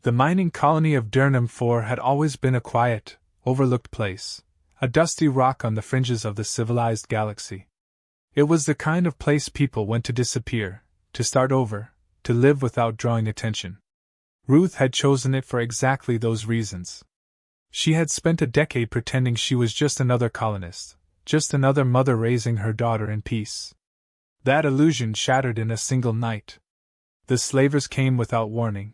The mining colony of Durham 4 had always been a quiet, overlooked place, a dusty rock on the fringes of the civilized galaxy. It was the kind of place people went to disappear, to start over, to live without drawing attention. Ruth had chosen it for exactly those reasons. She had spent a decade pretending she was just another colonist, just another mother raising her daughter in peace. That illusion shattered in a single night. The slavers came without warning.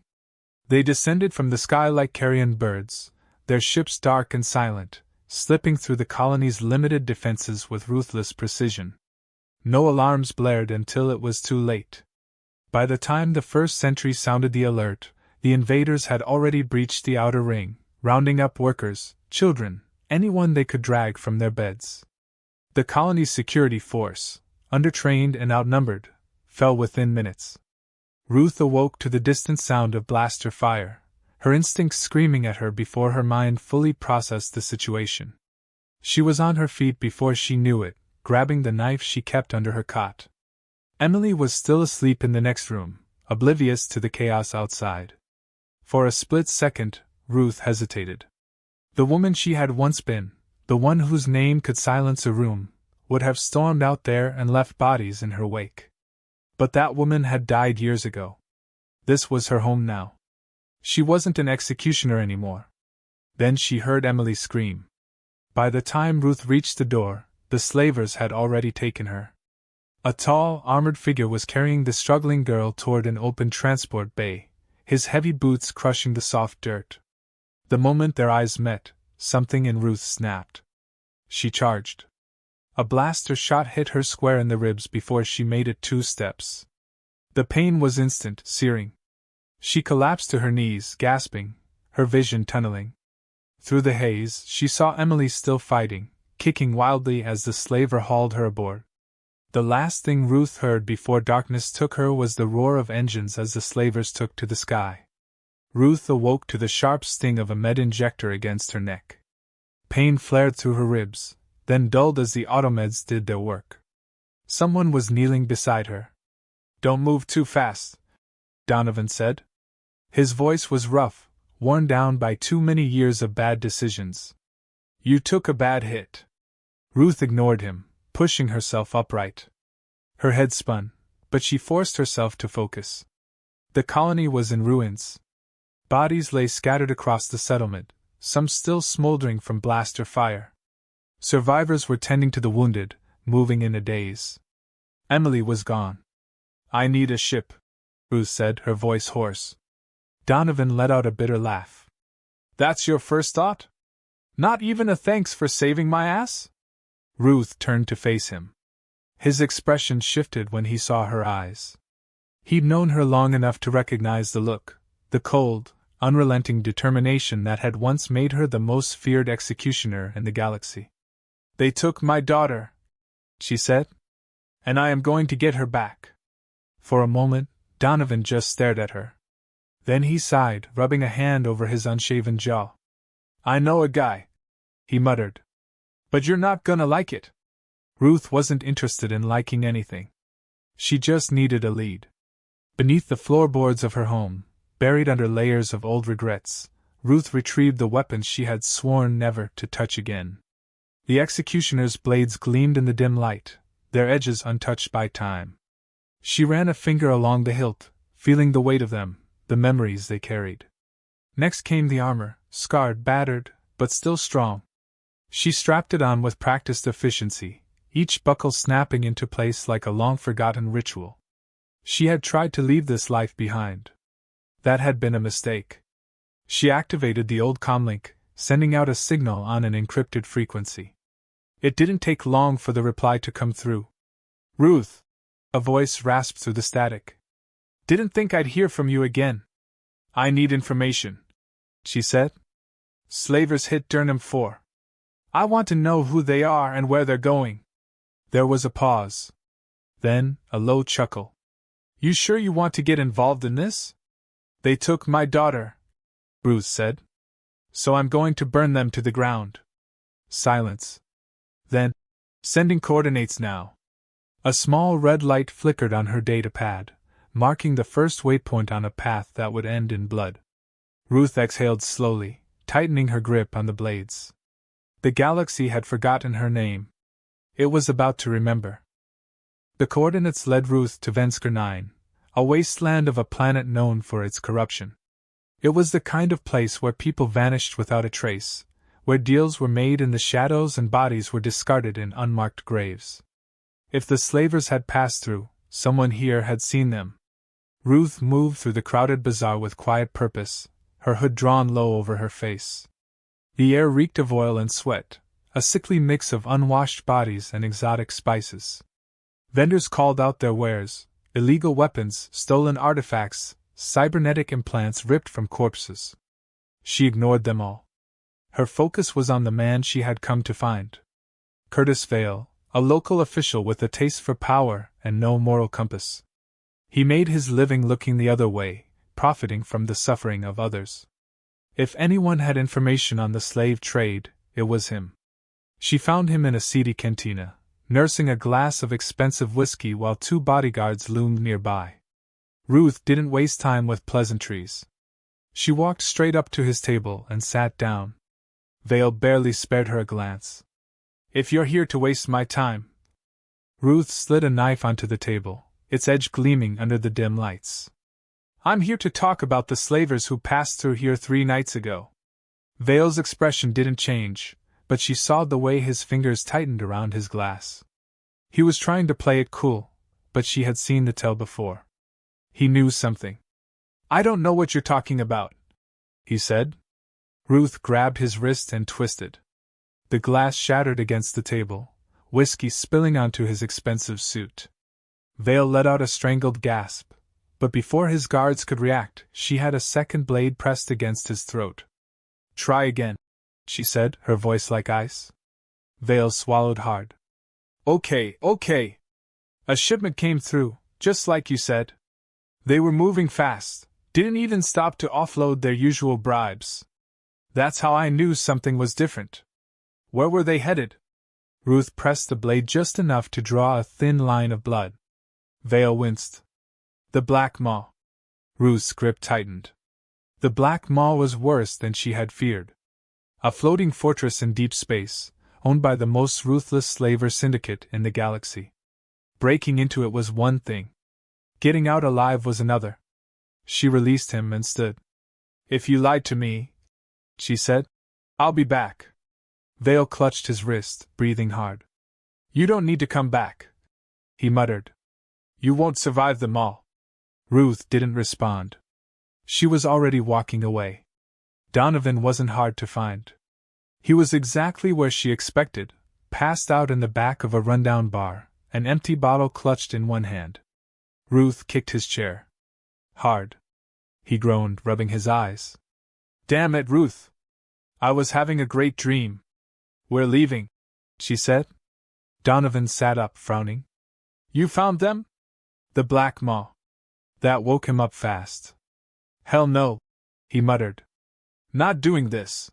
They descended from the sky like carrion birds, their ships dark and silent, slipping through the colony's limited defenses with ruthless precision. No alarms blared until it was too late. By the time the first sentry sounded the alert, the invaders had already breached the outer ring, rounding up workers, children, anyone they could drag from their beds. The colony's security force, undertrained and outnumbered, fell within minutes. Ruth awoke to the distant sound of blaster fire, her instincts screaming at her before her mind fully processed the situation. She was on her feet before she knew it, grabbing the knife she kept under her cot. Emily was still asleep in the next room, oblivious to the chaos outside. For a split second, Ruth hesitated. The woman she had once been, the one whose name could silence a room, would have stormed out there and left bodies in her wake. But that woman had died years ago. This was her home now. She wasn't an executioner anymore. Then she heard Emily scream. By the time Ruth reached the door, the slavers had already taken her. A tall, armored figure was carrying the struggling girl toward an open transport bay, his heavy boots crushing the soft dirt. The moment their eyes met, something in Ruth snapped. She charged. A blaster shot hit her square in the ribs before she made it 2 steps. The pain was instant, searing. She collapsed to her knees, gasping, her vision tunneling. Through the haze, she saw Emily still fighting, kicking wildly as the slaver hauled her aboard. The last thing Ruth heard before darkness took her was the roar of engines as the slavers took to the sky. Ruth awoke to the sharp sting of a med injector against her neck. Pain flared through her ribs, then dulled as the automeds did their work. Someone was kneeling beside her. "Don't move too fast," Donovan said. His voice was rough, worn down by too many years of bad decisions. "You took a bad hit." Ruth ignored him, pushing herself upright. Her head spun, but she forced herself to focus. The colony was in ruins. Bodies lay scattered across the settlement, some still smoldering from blaster fire. Survivors were tending to the wounded, moving in a daze. Emily was gone. "I need a ship," Ruth said, her voice hoarse. Donovan let out a bitter laugh. "That's your first thought? Not even a thanks for saving my ass?" Ruth turned to face him. His expression shifted when he saw her eyes. He'd known her long enough to recognize the look, the cold, unrelenting determination that had once made her the most feared executioner in the galaxy. "They took my daughter," she said, "and I am going to get her back." For a moment, Donovan just stared at her. Then he sighed, rubbing a hand over his unshaven jaw. "I know a guy," he muttered. "But you're not gonna like it." Ruth wasn't interested in liking anything. She just needed a lead. Beneath the floorboards of her home, buried under layers of old regrets, Ruth retrieved the weapons she had sworn never to touch again. The executioner's blades gleamed in the dim light, their edges untouched by time. She ran a finger along the hilt, feeling the weight of them, the memories they carried. Next came the armor, scarred, battered, but still strong. She strapped it on with practiced efficiency, each buckle snapping into place like a long-forgotten ritual. She had tried to leave this life behind. That had been a mistake. She activated the old comlink, sending out a signal on an encrypted frequency. It didn't take long for the reply to come through. "Ruth!" A voice rasped through the static. "Didn't think I'd hear from you again." "I need information," she said. "Slavers hit Durham 4. I want to know who they are and where they're going." There was a pause. Then, a low chuckle. "You sure you want to get involved in this?" "They took my daughter," Ruth said. "So I'm going to burn them to the ground." Silence. Then, "Sending coordinates now." A small red light flickered on her data pad, marking the first waypoint on a path that would end in blood. Ruth exhaled slowly, tightening her grip on the blades. The galaxy had forgotten her name. It was about to remember. The coordinates led Ruth to Vensar 9, a wasteland of a planet known for its corruption. It was the kind of place where people vanished without a trace, where deals were made in the shadows and bodies were discarded in unmarked graves. If the slavers had passed through, someone here had seen them. Ruth moved through the crowded bazaar with quiet purpose, her hood drawn low over her face. The air reeked of oil and sweat, a sickly mix of unwashed bodies and exotic spices. Vendors called out their wares: illegal weapons, stolen artifacts, cybernetic implants ripped from corpses. She ignored them all. Her focus was on the man she had come to find. Curtis Vale, a local official with a taste for power and no moral compass. He made his living looking the other way, profiting from the suffering of others. If anyone had information on the slave trade, it was him. She found him in a seedy cantina, nursing a glass of expensive whiskey while 2 bodyguards loomed nearby. Ruth didn't waste time with pleasantries. She walked straight up to his table and sat down. Vale barely spared her a glance. "If you're here to waste my time..." Ruth slid a knife onto the table, its edge gleaming under the dim lights. "I'm here to talk about the slavers who passed through here 3 nights ago." Vale's expression didn't change, but she saw the way his fingers tightened around his glass. He was trying to play it cool, but she had seen the tell before. He knew something. "I don't know what you're talking about," he said. Ruth grabbed his wrist and twisted. The glass shattered against the table, whiskey spilling onto his expensive suit. Vale let out a strangled gasp, but before his guards could react, she had a second blade pressed against his throat. "Try again," she said, her voice like ice. Vale swallowed hard. Okay. A shipment came through, just like you said. They were moving fast, didn't even stop to offload their usual bribes. That's how I knew something was different." "Where were they headed?" Ruth pressed the blade just enough to draw a thin line of blood. Vale winced. "The Black Maul." Ruth's grip tightened. The Black Maul was worse than she had feared. A floating fortress in deep space, owned by the most ruthless slaver syndicate in the galaxy. Breaking into it was one thing. Getting out alive was another. She released him and stood. "If you lied to me," she said, "I'll be back." Vale clutched his wrist, breathing hard. "You don't need to come back," he muttered. "You won't survive them all." Ruth didn't respond. She was already walking away. Donovan wasn't hard to find. He was exactly where she expected, passed out in the back of a rundown bar, an empty bottle clutched in one hand. Ruth kicked his chair. "Hard," he groaned, rubbing his eyes. "Damn it, Ruth! I was having a great dream." "We're leaving," she said. Donovan sat up, frowning. "You found them?" "The Black Maul." That woke him up fast. "Hell no," he muttered. "Not doing this."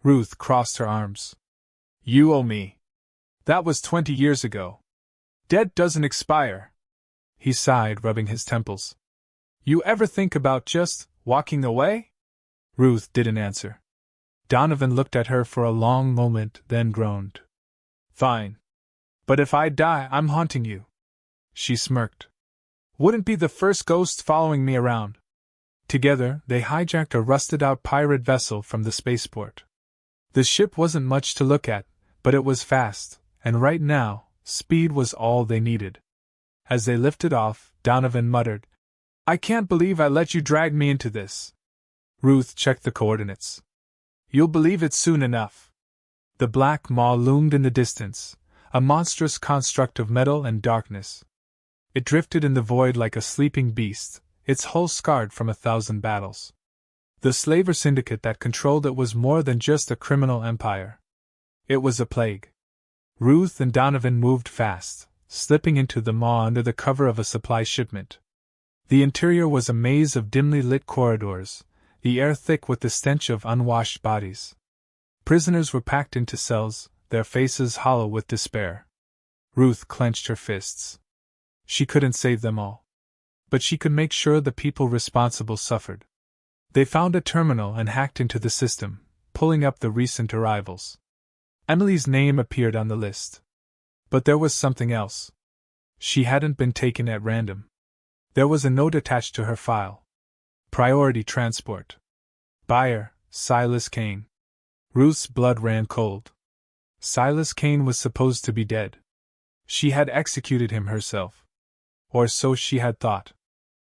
Ruth crossed her arms. "You owe me. That was 20 years ago. Debt doesn't expire." He sighed, rubbing his temples. "You ever think about just walking away?" Ruth didn't answer. Donovan looked at her for a long moment, then groaned. "Fine. But if I die, I'm haunting you." She smirked. "Wouldn't be the first ghost following me around." Together, they hijacked a rusted-out pirate vessel from the spaceport. The ship wasn't much to look at, but it was fast, and right now, speed was all they needed. As they lifted off, Donovan muttered, "I can't believe I let you drag me into this." Ruth checked the coordinates. "You'll believe it soon enough." The Black Maul loomed in the distance, a monstrous construct of metal and darkness. It drifted in the void like a sleeping beast, its hull scarred from 1,000 battles. The slaver syndicate that controlled it was more than just a criminal empire. It was a plague. Ruth and Donovan moved fast, slipping into the maw under the cover of a supply shipment. The interior was a maze of dimly lit corridors, the air thick with the stench of unwashed bodies. Prisoners were packed into cells, their faces hollow with despair. Ruth clenched her fists. She couldn't save them all. But she could make sure the people responsible suffered. They found a terminal and hacked into the system, pulling up the recent arrivals. Emily's name appeared on the list. But there was something else. She hadn't been taken at random. There was a note attached to her file. Priority transport. Buyer, Silas Cain. Ruth's blood ran cold. Silas Cain was supposed to be dead. She had executed him herself. Or so she had thought.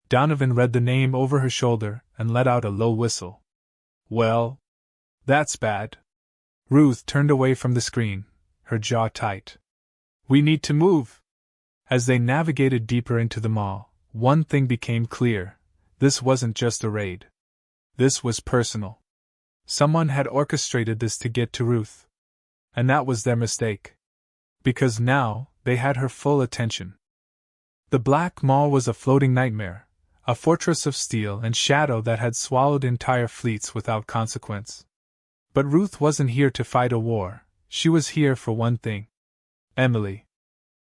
Donovan read the name over her shoulder and let out a low whistle. Well, that's bad. Ruth turned away from the screen, her jaw tight. We need to move. As they navigated deeper into the mall, one thing became clear. This wasn't just a raid. This was personal. Someone had orchestrated this to get to Ruth. And that was their mistake. Because now, they had her full attention. The Black Mall was a floating nightmare, a fortress of steel and shadow that had swallowed entire fleets without consequence. But Ruth wasn't here to fight a war, she was here for one thing. Emily.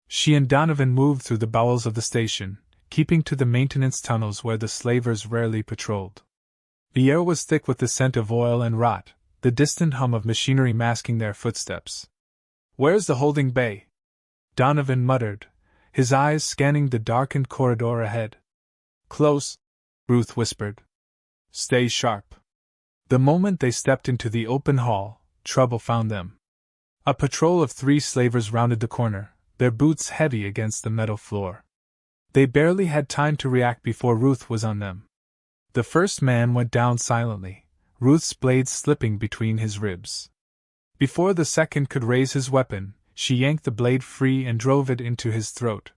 She and Donovan moved through the bowels of the station, keeping to the maintenance tunnels where the slavers rarely patrolled. The air was thick with the scent of oil and rot, the distant hum of machinery masking their footsteps. Where's the holding bay? Donovan muttered, his eyes scanning the darkened corridor ahead. Close, Ruth whispered. Stay sharp. The moment they stepped into the open hall, trouble found them. A patrol of 3 slavers rounded the corner, their boots heavy against the metal floor. They barely had time to react before Ruth was on them. The first man went down silently, Ruth's blade slipping between his ribs. Before the second could raise his weapon, she yanked the blade free and drove it into his throat.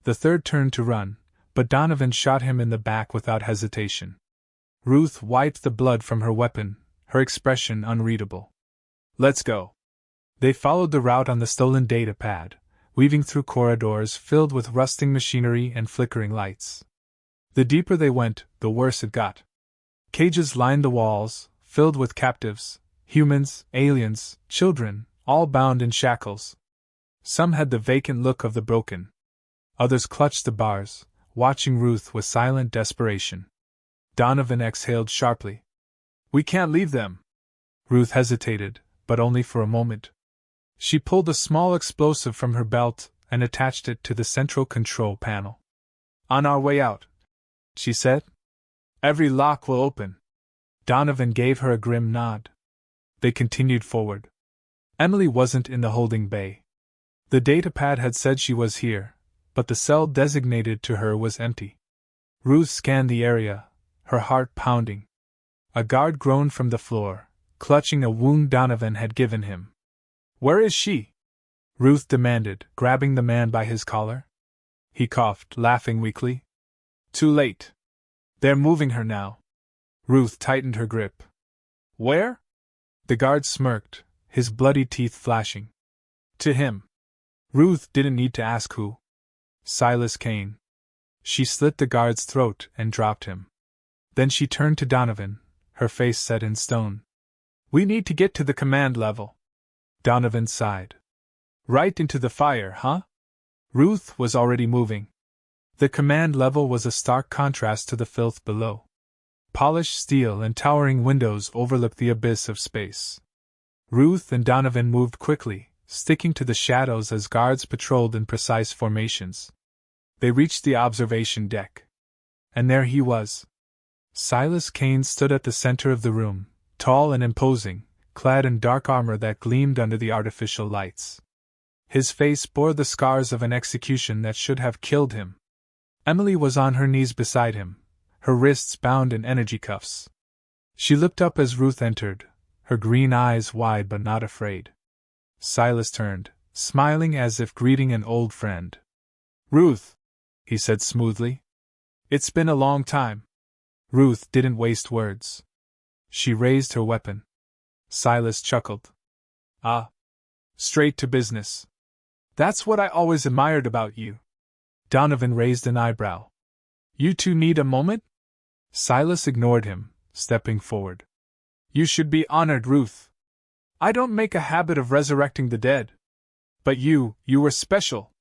The third turned to run, but Donovan shot him in the back without hesitation. Ruth wiped the blood from her weapon, her expression unreadable. Let's go. They followed the route on the stolen data pad, weaving through corridors filled with rusting machinery and flickering lights. The deeper they went, the worse it got. Cages lined the walls, filled with captives, humans, aliens, children, all bound in shackles. Some had the vacant look of the broken. Others clutched the bars, watching Ruth with silent desperation. Donovan exhaled sharply. We can't leave them. Ruth hesitated, but only for a moment. She pulled a small explosive from her belt and attached it to the central control panel. On our way out, she said. Every lock will open. Donovan gave her a grim nod. They continued forward. Emily wasn't in the holding bay. The datapad had said she was here, but the cell designated to her was empty. Ruth scanned the area, her heart pounding. A guard groaned from the floor, clutching a wound Donovan had given him. Where is she? Ruth demanded, grabbing the man by his collar. He coughed, laughing weakly. Too late. They're moving her now. Ruth tightened her grip. Where? The guard smirked, his bloody teeth flashing. To him. Ruth didn't need to ask who. Silas Cain. She slit the guard's throat and dropped him. Then she turned to Donovan, her face set in stone. We need to get to the command level. Donovan sighed. Right into the fire, huh? Ruth was already moving. The command level was a stark contrast to the filth below. Polished steel and towering windows overlooked the abyss of space. Ruth and Donovan moved quickly, sticking to the shadows as guards patrolled in precise formations. They reached the observation deck. And there he was. Silas Cain stood at the center of the room, tall and imposing, clad in dark armor that gleamed under the artificial lights. His face bore the scars of an execution that should have killed him. Emily was on her knees beside him, her wrists bound in energy cuffs. She looked up as Ruth entered, her green eyes wide but not afraid. Silas turned, smiling as if greeting an old friend. Ruth, he said smoothly. It's been a long time. Ruth didn't waste words. She raised her weapon. Silas chuckled. Ah. Straight to business. That's what I always admired about you. Donovan raised an eyebrow. You two need a moment? Silas ignored him, stepping forward. You should be honored, Ruth. I don't make a habit of resurrecting the dead. But you were special.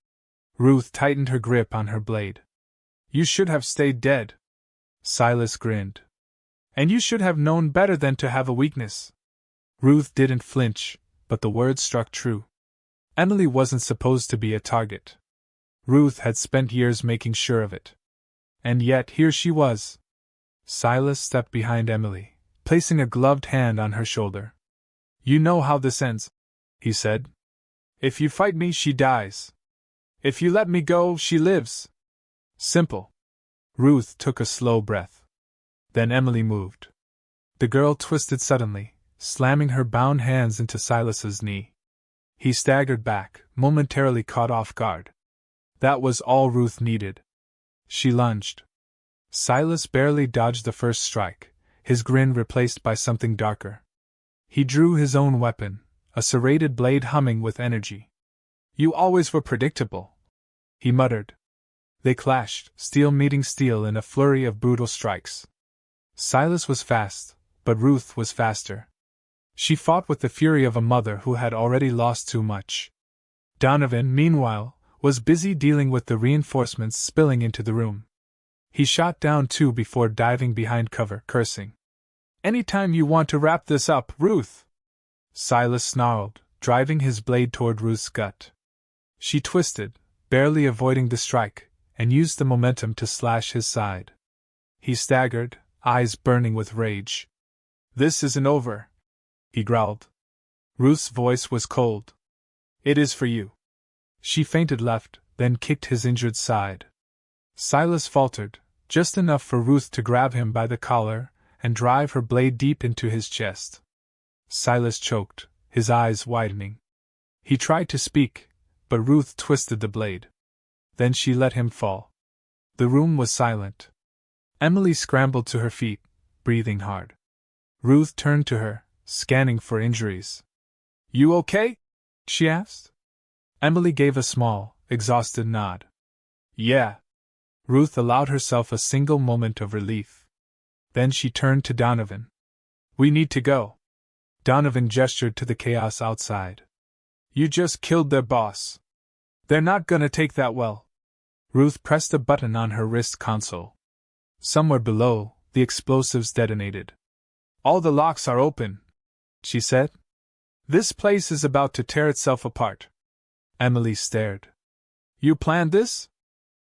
Ruth tightened her grip on her blade. You should have stayed dead. Silas grinned. And you should have known better than to have a weakness. Ruth didn't flinch, but the words struck true. Emily wasn't supposed to be a target. Ruth had spent years making sure of it. And yet here she was. Silas stepped behind Emily, placing a gloved hand on her shoulder. You know how this ends, he said. If you fight me, she dies. If you let me go, she lives. Simple. Ruth took a slow breath. Then Emily moved. The girl twisted suddenly, slamming her bound hands into Silas's knee. He staggered back, momentarily caught off guard. That was all Ruth needed. She lunged. Silas barely dodged the first strike, his grin replaced by something darker. He drew his own weapon, a serrated blade humming with energy. You always were predictable, he muttered. They clashed, steel meeting steel in a flurry of brutal strikes. Silas was fast, but Ruth was faster. She fought with the fury of a mother who had already lost too much. Donovan, meanwhile, was busy dealing with the reinforcements spilling into the room. He shot down two before diving behind cover, cursing. Anytime you want to wrap this up, Ruth! Silas snarled, driving his blade toward Ruth's gut. She twisted, barely avoiding the strike, and used the momentum to slash his side. He staggered, eyes burning with rage. This isn't over, he growled. Ruth's voice was cold. It is for you. She feinted left, then kicked his injured side. Silas faltered, just enough for Ruth to grab him by the collar and drive her blade deep into his chest. Silas choked, his eyes widening. He tried to speak, but Ruth twisted the blade. Then she let him fall. The room was silent. Emily scrambled to her feet, breathing hard. Ruth turned to her, scanning for injuries. You okay? She asked. Emily gave a small, exhausted nod. Yeah. Ruth allowed herself a single moment of relief. Then she turned to Donovan. We need to go. Donovan gestured to the chaos outside. You just killed their boss. They're not gonna take that well. Ruth pressed a button on her wrist console. Somewhere below, the explosives detonated. All the locks are open, she said. This place is about to tear itself apart. Emily stared. You planned this?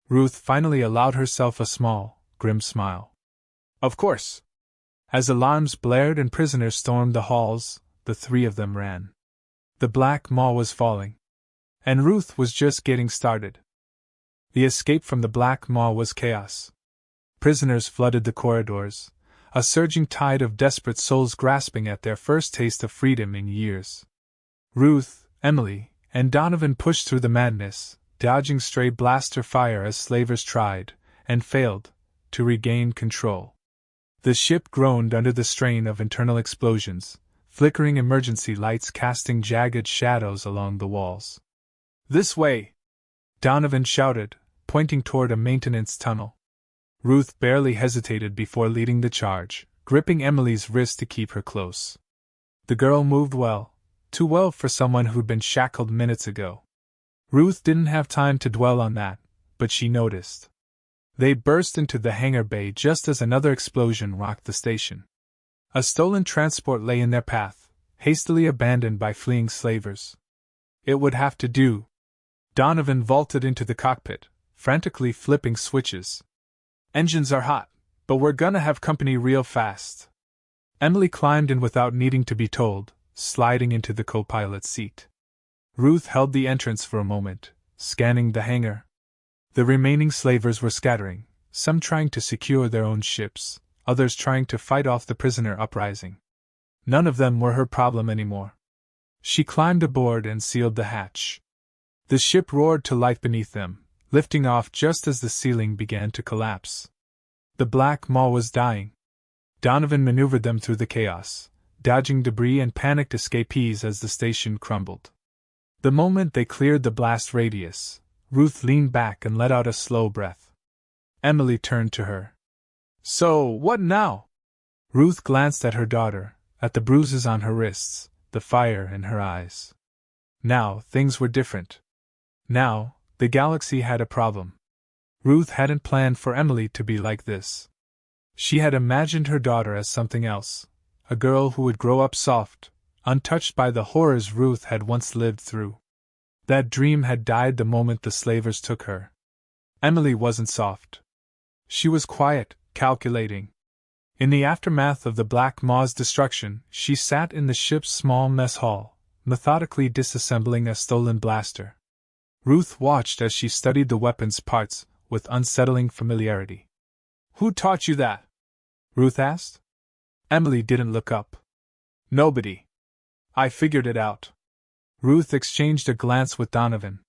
Ruth finally allowed herself a small, grim smile. Of course. As alarms blared and prisoners stormed the halls, the three of them ran. The Black Maul was falling. And Ruth was just getting started. The escape from the Black Maul was chaos. Prisoners flooded the corridors, a surging tide of desperate souls grasping at their first taste of freedom in years. Ruth, Emily, and Donovan pushed through the madness, dodging stray blaster fire as slavers tried, and failed, to regain control. The ship groaned under the strain of internal explosions, flickering emergency lights casting jagged shadows along the walls. This way! Donovan shouted, pointing toward a maintenance tunnel. Ruth barely hesitated before leading the charge, gripping Emily's wrist to keep her close. The girl moved well, too well for someone who'd been shackled minutes ago. Ruth didn't have time to dwell on that, but she noticed. They burst into the hangar bay just as another explosion rocked the station. A stolen transport lay in their path, hastily abandoned by fleeing slavers. It would have to do. Donovan vaulted into the cockpit, frantically flipping switches. Engines are hot, but we're gonna have company real fast. Emily climbed in without needing to be told, sliding into the co-pilot's seat. Ruth held the entrance for a moment, scanning the hangar. The remaining slavers were scattering, some trying to secure their own ships, others trying to fight off the prisoner uprising. None of them were her problem anymore. She climbed aboard and sealed the hatch. The ship roared to life beneath them, lifting off just as the ceiling began to collapse. The Black Maul was dying. Donovan maneuvered them through the chaos, dodging debris and panicked escapees as the station crumbled. The moment they cleared the blast radius, Ruth leaned back and let out a slow breath. Emily turned to her. So, what now? Ruth glanced at her daughter, at the bruises on her wrists, the fire in her eyes. Now, things were different. Now, the galaxy had a problem. Ruth hadn't planned for Emily to be like this. She had imagined her daughter as something else, a girl who would grow up soft, untouched by the horrors Ruth had once lived through. That dream had died the moment the slavers took her. Emily wasn't soft. She was quiet, calculating. In the aftermath of the Black Maw's destruction, she sat in the ship's small mess hall, methodically disassembling a stolen blaster. Ruth watched as she studied the weapon's parts with unsettling familiarity. "Who taught you that?" Ruth asked. Emily didn't look up. "Nobody. I figured it out." Ruth exchanged a glance with Donovan.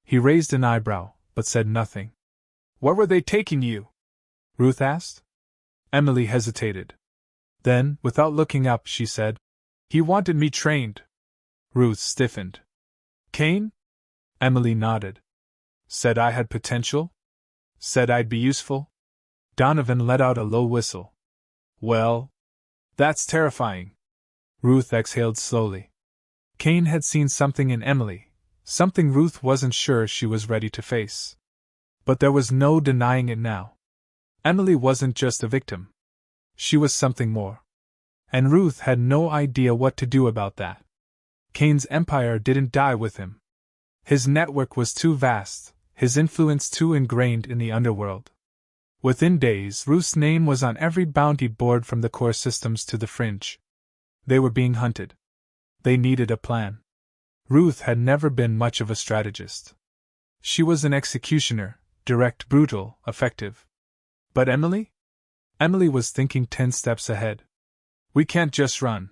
He raised an eyebrow, but said nothing. "Where were they taking you?" Ruth asked. Emily hesitated. Then, without looking up, she said, "He wanted me trained." Ruth stiffened. "Cain?" Emily nodded. "Said I had potential? Said I'd be useful?" Donovan let out a low whistle. "Well, that's terrifying." Ruth exhaled slowly. Cain had seen something in Emily, something Ruth wasn't sure she was ready to face. But there was no denying it now. Emily wasn't just a victim. She was something more. And Ruth had no idea what to do about that. Cain's empire didn't die with him. His network was too vast, his influence too ingrained in the underworld. Within days, Ruth's name was on every bounty board from the core systems to the fringe. They were being hunted. They needed a plan. Ruth had never been much of a strategist. She was an executioner, direct, brutal, effective. But Emily? Emily was thinking 10 steps ahead. "We can't just run,"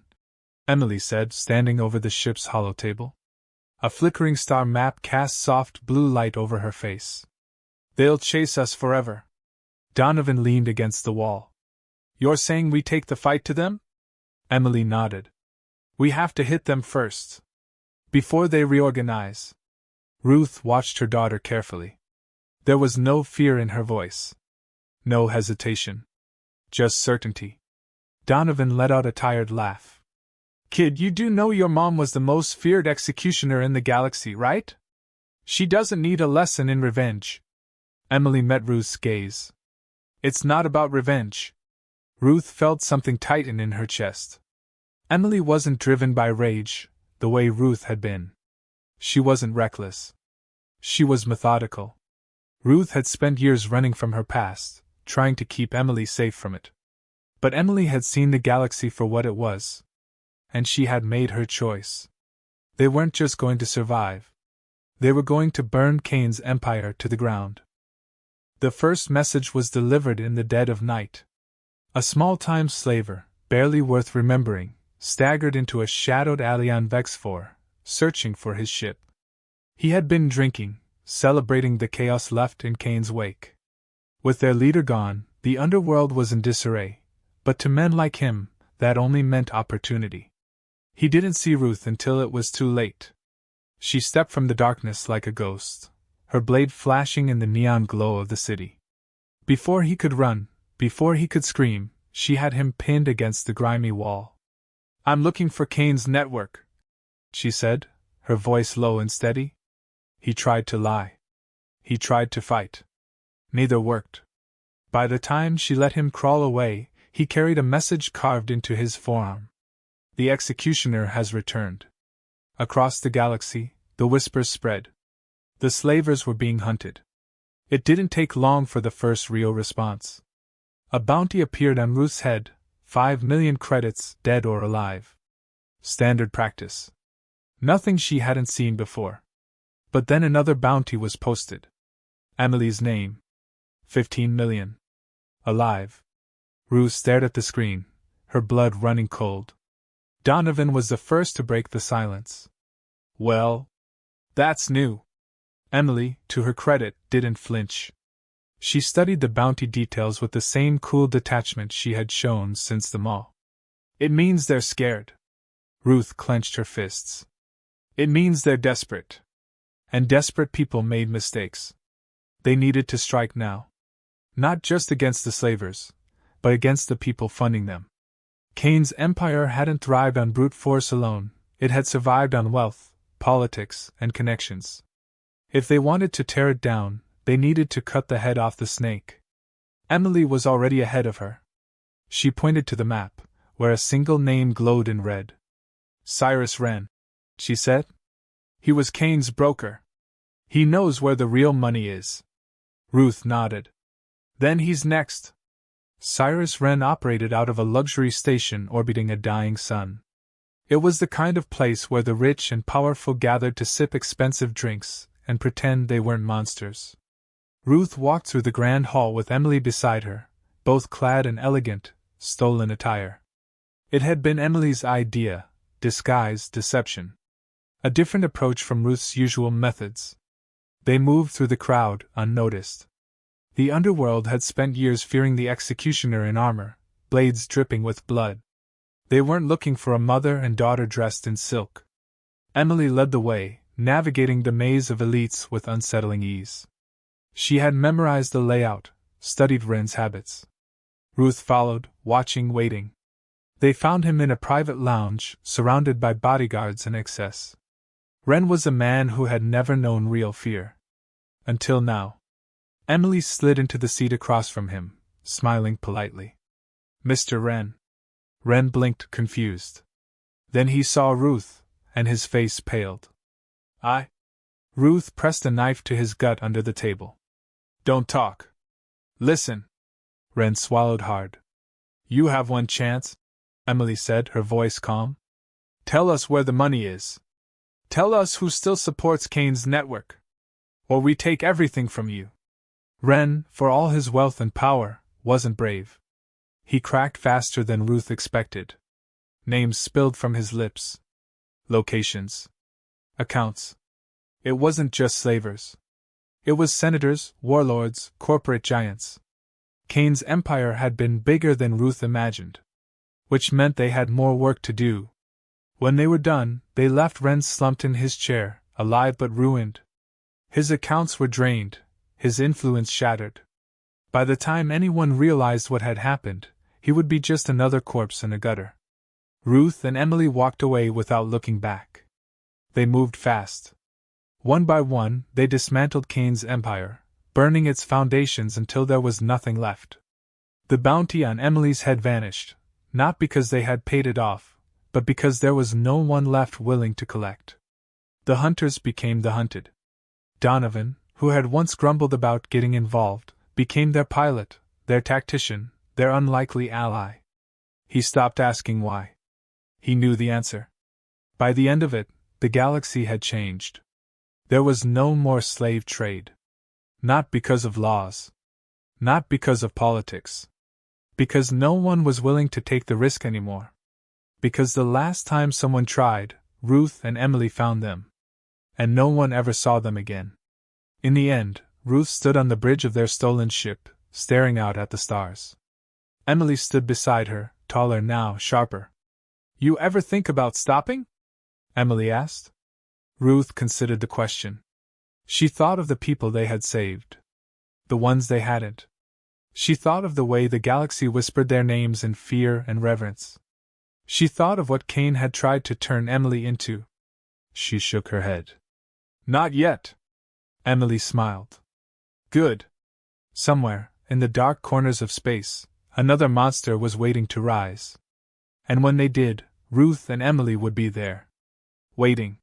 Emily said, standing over the ship's holotable. A flickering star map cast soft blue light over her face. "They'll chase us forever." Donovan leaned against the wall. "You're saying we take the fight to them?" Emily nodded. "We have to hit them first. Before they reorganize." Ruth watched her daughter carefully. There was no fear in her voice. No hesitation. Just certainty. Donovan let out a tired laugh. "Kid, you do know your mom was the most feared executioner in the galaxy, right? She doesn't need a lesson in revenge." Emily met Ruth's gaze. "It's not about revenge." Ruth felt something tighten in her chest. Emily wasn't driven by rage, the way Ruth had been. She wasn't reckless. She was methodical. Ruth had spent years running from her past, trying to keep Emily safe from it. But Emily had seen the galaxy for what it was. And she had made her choice. They weren't just going to survive. They were going to burn Cain's empire to the ground. The first message was delivered in the dead of night. A small-time slaver, barely worth remembering, staggered into a shadowed alley on Vexfor, searching for his ship. He had been drinking, celebrating the chaos left in Cain's wake. With their leader gone, the underworld was in disarray, but to men like him, that only meant opportunity. He didn't see Ruth until it was too late. She stepped from the darkness like a ghost, her blade flashing in the neon glow of the city. Before he could run, before he could scream, she had him pinned against the grimy wall. "I'm looking for Cain's network," she said, her voice low and steady. He tried to lie. He tried to fight. Neither worked. By the time she let him crawl away, he carried a message carved into his forearm. "The executioner has returned." Across the galaxy, the whispers spread. The slavers were being hunted. It didn't take long for the first real response. A bounty appeared on Ruth's head, 5 million credits, dead or alive. Standard practice. Nothing she hadn't seen before. But then another bounty was posted. Emily's name. 15 million. Alive. Ruth stared at the screen, her blood running cold. Donovan was the first to break the silence. "Well, that's new." Emily, to her credit, didn't flinch. She studied the bounty details with the same cool detachment she had shown since the Maul. "It means they're scared." Ruth clenched her fists. "It means they're desperate. And desperate people made mistakes. They needed to strike now. Not just against the slavers, but against the people funding them. Cain's empire hadn't thrived on brute force alone, it had survived on wealth, politics, and connections. If they wanted to tear it down, they needed to cut the head off the snake. Emily was already ahead of her. She pointed to the map, where a single name glowed in red. Cyrus Wren, she said. He was Cain's broker. He knows where the real money is. Ruth nodded. Then he's next. Cyrus Wren operated out of a luxury station orbiting a dying sun. It was the kind of place where the rich and powerful gathered to sip expensive drinks and pretend they weren't monsters. Ruth walked through the grand hall with Emily beside her, both clad in elegant, stolen attire. It had been Emily's idea, disguise, deception. A different approach from Ruth's usual methods. They moved through the crowd, unnoticed. The underworld had spent years fearing the executioner in armor, blades dripping with blood. They weren't looking for a mother and daughter dressed in silk. Emily led the way, navigating the maze of elites with unsettling ease. She had memorized the layout, studied Wren's habits. Ruth followed, watching, waiting. They found him in a private lounge, surrounded by bodyguards in excess. Wren was a man who had never known real fear. Until now. Emily slid into the seat across from him, smiling politely. Mr. Wren. Wren blinked, confused. Then he saw Ruth, and his face paled. Ruth pressed a knife to his gut under the table. Don't talk. Listen. Wren swallowed hard. You have one chance, Emily said, her voice calm. Tell us where the money is. Tell us who still supports Cain's network. Or we take everything from you. Wren, for all his wealth and power, wasn't brave. He cracked faster than Ruth expected. Names spilled from his lips. Locations. Accounts. It wasn't just slavers. It was senators, warlords, corporate giants. Cain's empire had been bigger than Ruth imagined. Which meant they had more work to do. When they were done, they left Wren slumped in his chair, alive but ruined. His accounts were drained, his influence shattered. By the time anyone realized what had happened, he would be just another corpse in a gutter. Ruth and Emily walked away without looking back. They moved fast. One by one, they dismantled Cain's empire, burning its foundations until there was nothing left. The bounty on Emily's head vanished, not because they had paid it off, but because there was no one left willing to collect. The hunters became the hunted. Donovan, who had once grumbled about getting involved, became their pilot, their tactician, their unlikely ally. He stopped asking why. He knew the answer. By the end of it, the galaxy had changed. There was no more slave trade. Not because of laws. Not because of politics. Because no one was willing to take the risk anymore. Because the last time someone tried, Ruth and Emily found them. And no one ever saw them again. In the end, Ruth stood on the bridge of their stolen ship, staring out at the stars. Emily stood beside her, taller now, sharper. You ever think about stopping? Emily asked. Ruth considered the question. She thought of the people they had saved. The ones they hadn't. She thought of the way the galaxy whispered their names in fear and reverence. She thought of what Cain had tried to turn Emily into. She shook her head. Not yet. Emily smiled. Good. Somewhere, in the dark corners of space, another monster was waiting to rise. And when they did, Ruth and Emily would be there. Waiting.